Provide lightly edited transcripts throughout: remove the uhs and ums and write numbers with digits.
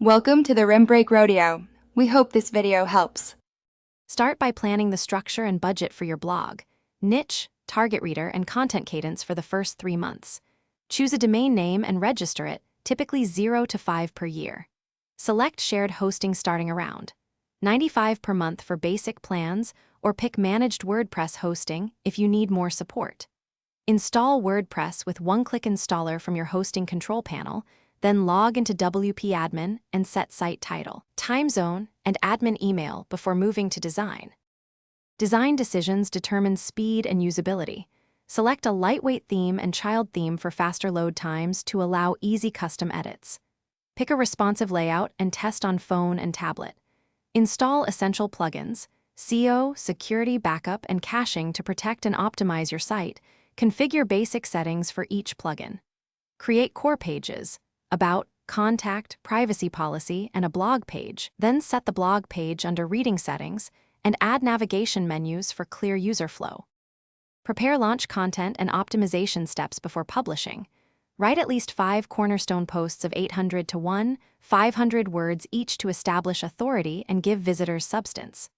Welcome to the Rim Break Rodeo. We hope this video helps. Start by planning the structure and budget for your blog, niche, target reader, and content cadence for the first 3 months. Choose a domain name and register it, typically 0 to 5 per year. Select shared hosting starting around $95 per month for basic plans, or pick managed WordPress hosting if you need more support. Install WordPress with one-click installer from your hosting control panel, then log into WP Admin and set site title, time zone, and admin email before moving to design. Design decisions determine speed and usability. Select a lightweight theme and child theme for faster load times to allow easy custom edits. Pick a responsive layout and test on phone and tablet. Install essential plugins, SEO, security backup, and caching to protect and optimize your site. Configure basic settings for each plugin. Create core pages, about, contact, privacy policy, and a blog page. Then set the blog page under reading settings and add navigation menus for clear user flow. Prepare launch content and optimization steps before publishing. Write at least 5 cornerstone posts of 800 to 500 words each to establish authority and give visitors substance.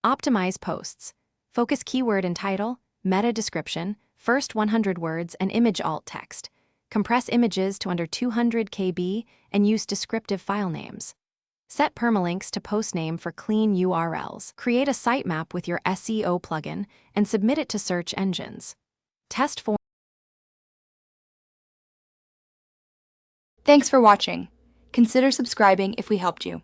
Optimize posts. Focus keyword and title, meta description, first 100 words, and image alt text. Compress images to under 200 KB and use descriptive file names. Set permalinks to post name for clean URLs. Create a sitemap with your SEO plugin and submit it to search engines. Test form. Thanks for watching. Consider subscribing if we helped you.